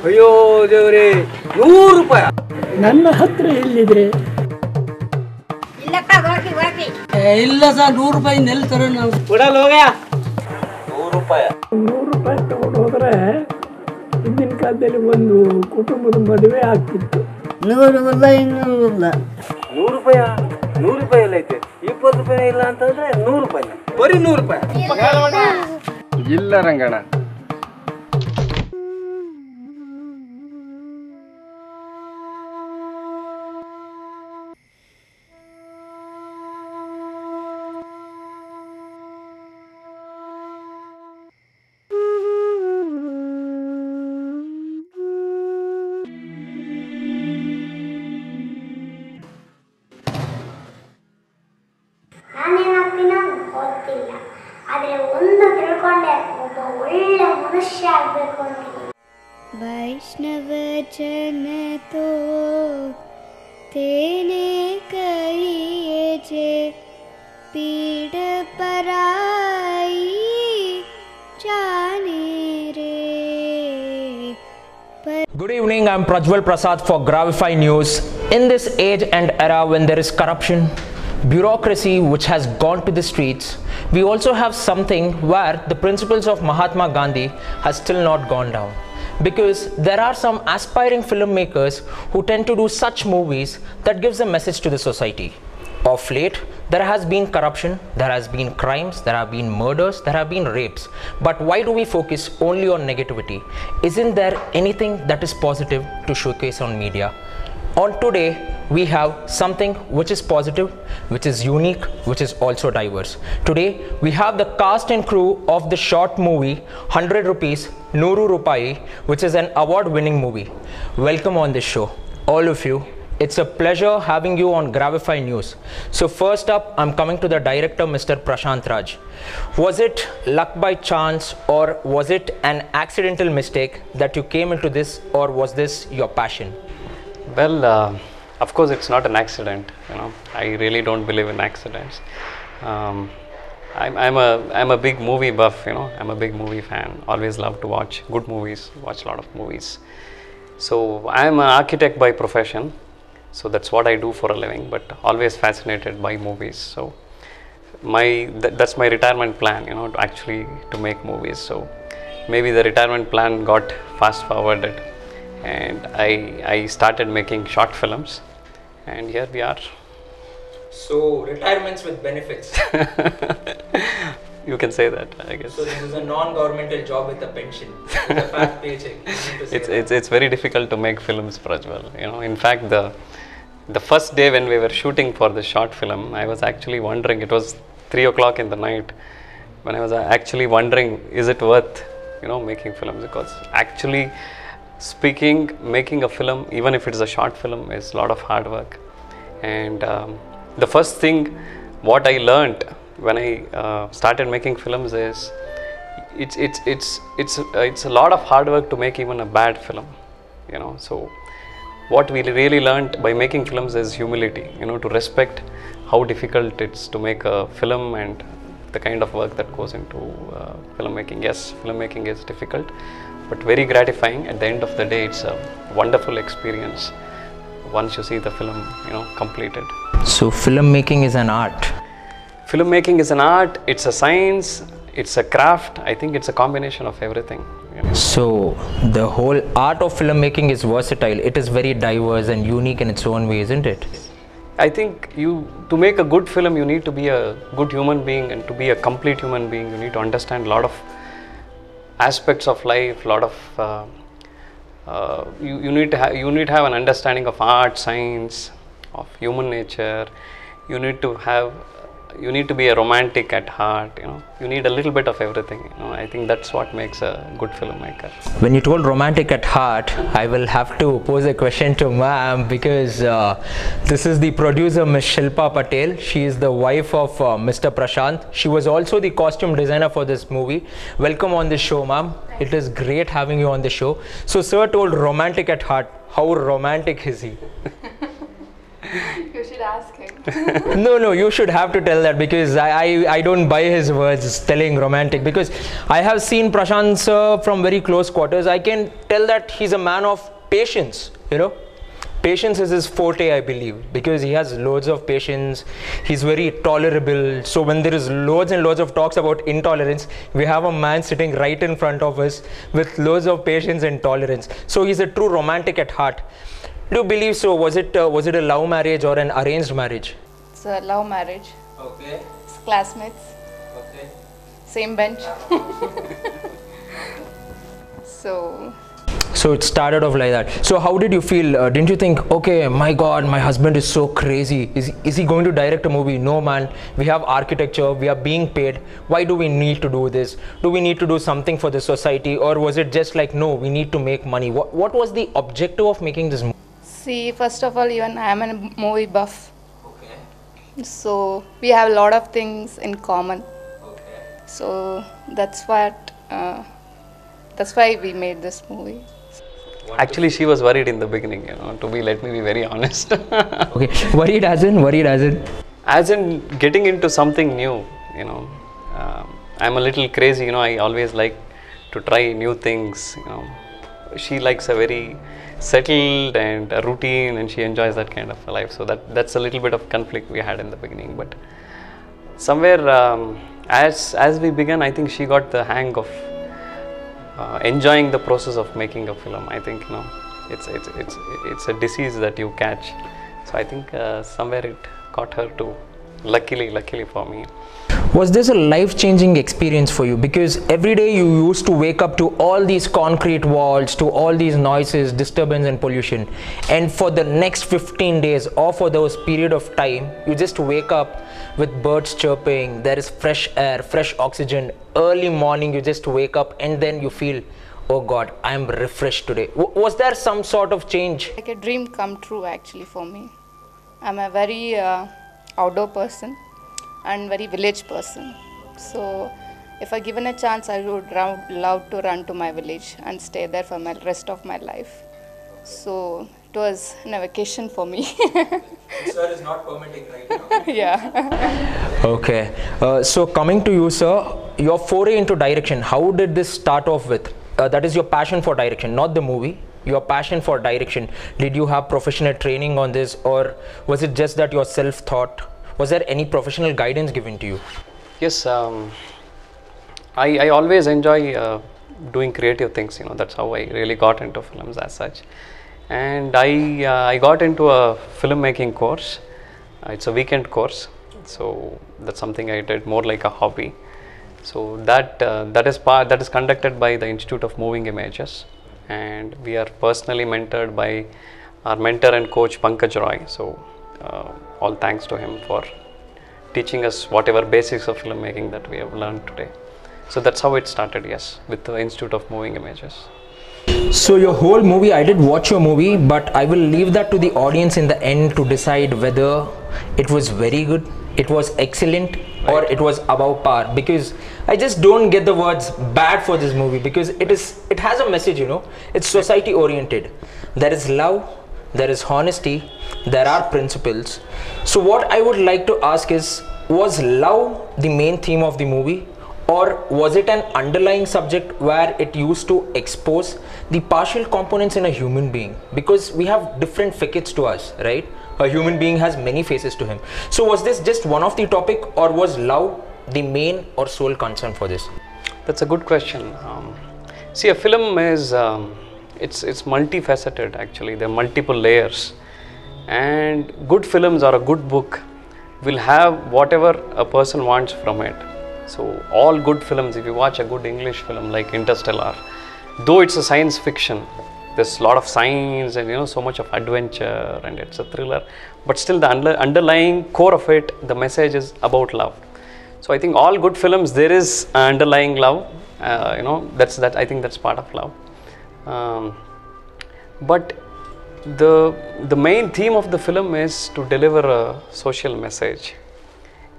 ಅಯ್ಯೋ ದೇವರೇ, 100 ರೂಪಾಯಿ ನನ್ನ ಹತ್ರ ಎಲ್ಲಿದೆ? ಇಲ್ಲ ಸರ್, 100 ರೂಪಾಯಿ ಎಲ್ಲಿ ತರ ನಾವು ಕೊಡಲ್ಲ ಹೋಗ. 100 ರೂಪಾಯಿ 100 ರೂಪಾಯಿ ತಗೊಂಡು ಹೋದ್ರೆ ಹಿಂದಿನ ಕಾಲದಲ್ಲಿ ಒಂದು ಕುಟುಂಬದ ಮದುವೆ ಆಗ್ತಿತ್ತು. 100 ಇಲ್ಲ 200 ಇಲ್ಲ. 100 ರೂಪಾಯಿ 100 ರೂಪಾಯಿ ಎಲ್ಲ ಐತೆ. 20 ರೂಪಾಯಿ ಇಲ್ಲ ಅಂತಂದ್ರೆ 100 ರೂಪಾಯಿ, ಬರೀ 100 ರೂಪಾಯಿ ಇಲ್ಲ ರಂಗಣ್ಣ. ಗೊತ್ತಿಲ್ಲ, ಆದರೆ ಒಂದು ತಿಳ್ಕೊಂಡೆ, ಒಬ್ಬ ಒಳ್ಳೆ ಮನುಷ್ಯ ಆಗಬೇಕು ಅಂತ. ವೈಷ್ಣವ ಜನ ತೋ ತೇನೆ ಕಹಿಯೇ ಜೆ ಪೀಡ ಪರಾಯಿ ಜಾನೆ ರೇ. Good evening, I'm Prajwal Prasad for Gravify News. In this age and era when there is corruption, bureaucracy which has gone to the streets, we also have something where the principles of Mahatma Gandhi has still not gone down. Because there are some aspiring filmmakers who tend to do such movies that gives a message to the society. Of late, there has been corruption, there has been crimes, there have been murders, there have been rapes. But why do we focus only on negativity? Isn't there anything that is positive to showcase on media? On today, we have something which is positive, which is unique, which is also diverse. Today, we have the cast and crew of the short movie 100 rupees, Nooru Rupayi, which is an award-winning movie. Welcome on this show, all of you. It's a pleasure having you on Gravify News. So first up, I'm coming to the director, Mr. Prashant Raj. Was it luck by chance, or was it an accidental mistake that you came into this, or was this your passion? Well, of course it's not an accident, you know. I really don't believe in accidents. I'm a big movie buff, you know. I'm a big movie fan. Always love to watch good movies, watch a lot of movies. So I'm an architect by profession, so that's what I do for a living, but always fascinated by movies. So that's my retirement plan, you know, to make movies. So maybe the retirement plan got fast forwarded, and I started making short films, and here we are. So retirements with benefits. You can say that, I guess. So this is a non-governmental job with a pension, with a fat paycheck. It's very difficult to make films, Prajwal. You know, in fact, the first day when we were shooting for the short film, I was actually wondering. It was 3 o'clock in the night when I was actually wondering, is it worth, you know, making films? Because actually speaking, making a film, even if it's a short film, is a lot of hard work. And the first thing what I learned when I started making films is it's a lot of hard work to make even a bad film, you know. So what we really learned by making films is humility, you know, to respect how difficult it's to make a film and the kind of work that goes into filmmaking. Yes, filmmaking is difficult, but very gratifying. At the end of the day, it's a wonderful experience once you see the film, you know, completed. So filmmaking is an art. Filmmaking is an art, it's a science, it's a craft. I think it's a combination of everything, you know. So the whole art of filmmaking is versatile. It is very diverse and unique in its own way, isn't it? I think to make a good film, you need to be a good human being, and to be a complete human being, you need to understand a lot of aspects of life, lot of you need to have an understanding of art, science, of human nature. You need to be a romantic at heart, you know. You need a little bit of everything, you know. I think that's what makes a good filmmaker. When you told romantic at heart, I will have to pose a question to ma'am, because this is the producer, Ms. Shilpa Patel. She is the wife of Mr. Prashant. She was also the costume designer for this movie. Welcome on the show, ma'am. It is great having you on the show. So sir told romantic at heart. How romantic is he? You should ask him. No, you should have to tell that, because I don't buy his words telling romantic, because I have seen Prashant sir from very close quarters. I can tell that he's a man of patience, you know. Patience is his forte, I believe, because he has loads of patience. He's very tolerable. So when there is loads and loads of talks about intolerance, we have a man sitting right in front of us with loads of patience and tolerance. So he's a true romantic at heart. Do you believe so? Was it a love marriage or an arranged marriage? It's a love marriage. Okay. It's classmates. Okay. Same bench. So it started off like that. So how did you feel? Didn't you think, okay, my God, my husband is so crazy. Is he going to direct a movie? No, man. We have architecture. We are being paid. Why do we need to do this? Do we need to do something for the society? Or was it just like, no, we need to make money? What was the objective of making this movie? See, first of all, even I am a movie buff. Okay. So we have a lot of things in common. Okay. So that's why we made this movie. Actually, she was worried in the beginning, you know, let me be very honest. Okay, worried as in? As in getting into something new, you know. I'm a little crazy, you know, I always like to try new things, you know. She likes a very settled and a routine, and she enjoys that kind of a life. So that's a little bit of conflict we had in the beginning. But somewhere, as we began, I think she got the hang of enjoying the process of making a film. I think, you know, it's a disease that you catch. So I think somewhere it caught her too. Luckily for me. Was this a life-changing experience for you? Because every day you used to wake up to all these concrete walls, to all these noises, disturbance and pollution. And for the next 15 days or for those period of time, you just wake up with birds chirping, there is fresh air, fresh oxygen. Early morning you just wake up and then you feel, oh God, I am refreshed today. Was there some sort of change? Like a dream come true actually for me. I'm a very outdoor person and very village person. So if I given a chance, I would love to run to my village and stay there for my rest of my life. So it was a vacation for me. Sir is not permitting right now. Yeah. Okay. So coming to you, sir, your foray into direction, how did this start off with? That is your passion for direction, not the movie. Your passion for direction. Did you have professional training on this, or was it just that you're self-taught? Was there any professional guidance given to you? Yes, I always enjoy doing creative things, you know. That's how I really got into films as such. And I got into a filmmaking course. It's a weekend course, so that's something I did more like a hobby. So that is conducted by the Institute of Moving Images, and we are personally mentored by our mentor and coach Pankaj Roy. So all thanks to him for teaching us whatever basics of filmmaking that we have learned today. So that's how it started, yes, with the Institute of Moving Images. So your whole movie, I did watch your movie, but I will leave that to the audience in the end to decide whether it was very good, it was excellent, or it was above par, because I just don't get the words bad for this movie, because it has a message, you know. It's society oriented. There is love, there is honesty, there are principles. So what I would like to ask is, was love the main theme of the movie, or was it an underlying subject where it used to expose the partial components in a human being? Because we have different facets to us, right? A human being has many faces to him. So was this just one of the topic, or was love the main or sole concern for this? That's a good question. See, a film is it's multifaceted actually. There are multiple layers, and good films or a good book will have whatever a person wants from it. So all good films, if you watch a good English film like Interstellar, though it's a science fiction, there's a lot of science and, you know, so much of adventure, and it's a thriller, but still the underlying core of it, the message is about love. So I think all good films, there is underlying love, you know, I think that's part of love. But the main theme of the film is to deliver a social message,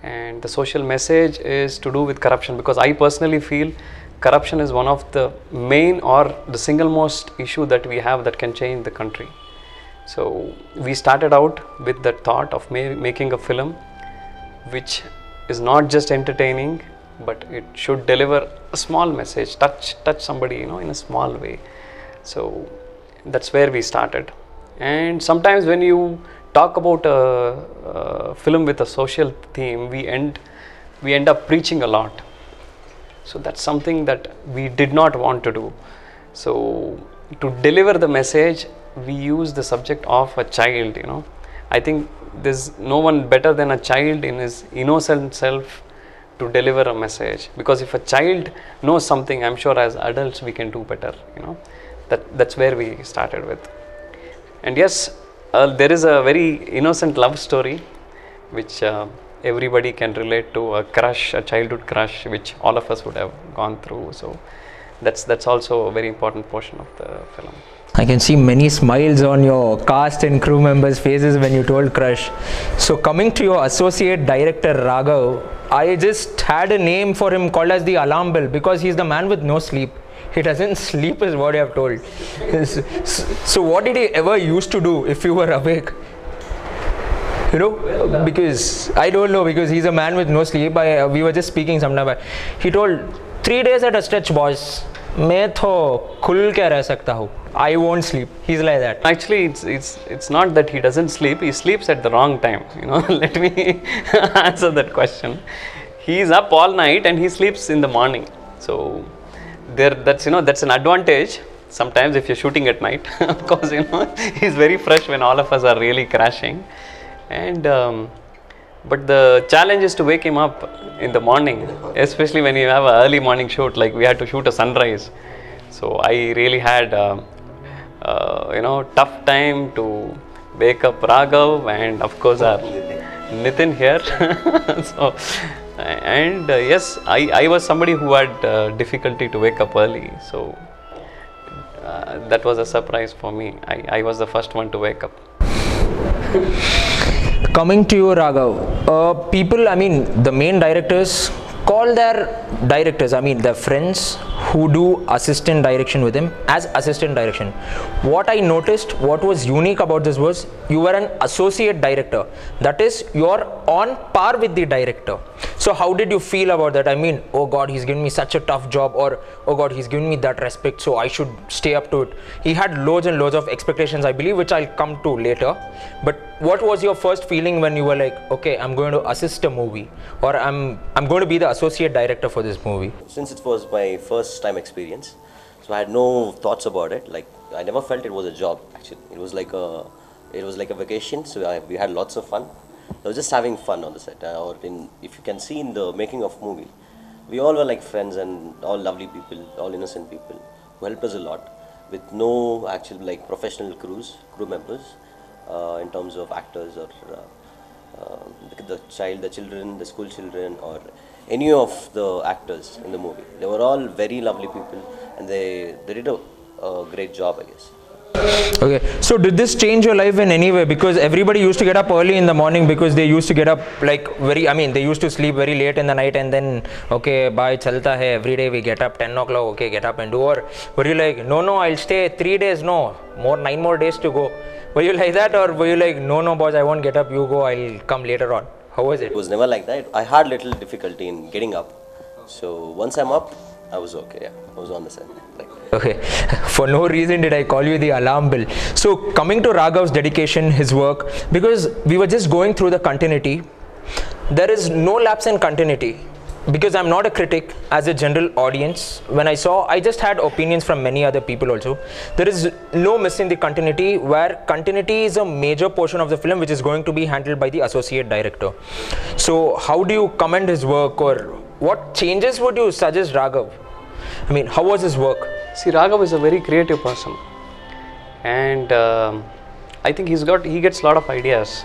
and the social message is to do with corruption, because I personally feel corruption is one of the main or the single most issue that we have that can change the country. So we started out with the thought of making a film which is not just entertaining, but it should deliver a small message, touch somebody, in a small way. So that's where we started. And sometimes when you talk about a film with a social theme, we end up preaching a lot. So that's something that we did not want to do. So to deliver the message, we use the subject of a child. I think there's no one better than a child in his innocent self to deliver a message, because if a child knows something, I'm sure as adults we can do better. That's where we started with. And yes, there is a very innocent love story which everybody can relate to, a crush, a childhood crush, which all of us would have gone through. So that's also a very important portion of the film. I can see many smiles on your cast and crew members' faces when you told crush. So coming to your associate director Raghav, I just had a name for him called as the alarm bell, because he's the man with no sleep. He doesn't sleep is what you have told. So what did he ever used to do if you were awake? Because I don't know, because he's a man with no sleep. We were just speaking sometime back. He told 3 days at a stretch, boys. मैं तो खुल के रह सकता हूँ. I won't sleep. He's like that. Actually, it's not that he doesn't sleep. He sleeps at the wrong time. Let me answer that question. He's up all night and he sleeps in the morning. So that's an advantage. Sometimes if you're shooting at night, of course, he's very fresh when all of us are really crashing. And but the challenge is to wake him up in the morning, especially when you have an early morning shoot. Like we had to shoot a sunrise. So I really had tough time to wake up Raghav and of course our Nitin here. So and yes, I was somebody who had difficulty to wake up early. So that was a surprise for me. I was the first one to wake up. Coming to you, Raghav, people, the main directors call their directors, their friends who do assistant direction with him as assistant direction. What I noticed, what was unique about this was you were an associate director. That is, you're on par with the director. So how did you feel about that? Oh God, he's given me such a tough job, or oh God, he's given me that respect, so I should stay up to it. He had loads and loads of expectations, I believe, which I'll come to later. But what was your first feeling when you were like, okay, I'm going to assist a movie, or I'm going to be the associate director for this movie? Since it was my first time experience, so I had no thoughts about it. Like I never felt it was a job. Actually, it was like a vacation. So we had lots of fun. I was just having fun on the set. If you can see in the making of movie, we all were like friends and all lovely people, all innocent people who helped us a lot, with no actual professional crew members in terms of actors or the children, the school children, or any of the actors in the movie. They were all very lovely people and they did a great job, I guess. Okay, so did this change your life in any way? Because everybody used to get up early in the morning because they used to get up they used to sleep very late in the night, and then okay, bye, chalta hai, every day we get up 10 o'clock, okay, get up and do. Or were you like, no, I'll stay 3 days, 9 more days to go? Were you like that, or were you like, no boss, I won't get up, you go, I'll come later on? How was it? It was never like that. I had little difficulty in getting up. So once I'm up, I was okay. Yeah, I was on the set. Okay, for no reason did I call you the alarm bell. So coming to Raghav's dedication, his work, because we were just going through the continuity, there is no lapse in continuity. Because I'm not a critic, as a general audience, when I saw, I just had opinions from many other people also. There is no missing the continuity, where continuity is a major portion of the film which is going to be handled by the associate director. So how do you commend his work, or what changes would you suggest Raghav? How was his work? See, Raghav is a very creative person, and I think he gets a lot of ideas.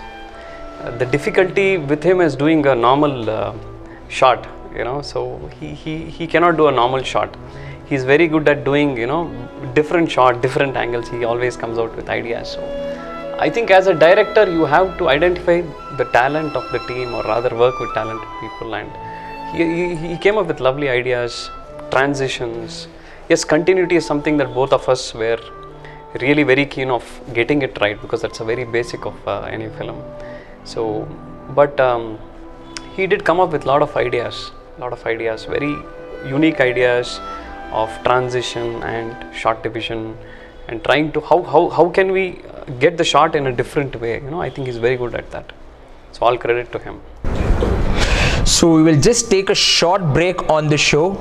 The difficulty with him is doing a normal shot, so he cannot do a normal shot. He's very good at doing, different shot, different angles. He always comes out with ideas. So I think as a director, you have to identify the talent of the team, or rather work with talented people, and he came up with lovely ideas, transitions. Yes, continuity is something that both of us were really very keen of getting it right, because that's a very basic of any film. So, but he did come up with a lot of ideas, very unique ideas of transition and shot division, and trying to how can we get the shot in a different way. You know, I think he's very good at that. So all credit to him. So we will just take a short break on the show.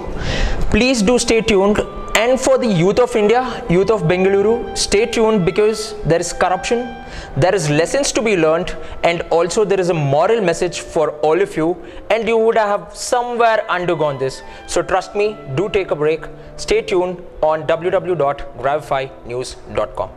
Please do stay tuned. And for the youth of India, youth of Bengaluru, stay tuned, because there is corruption, there is lessons to be learned, and also there is a moral message for all of you, and you would have somewhere undergone this. So trust me, do take a break. Stay tuned on www.gravifynews.com.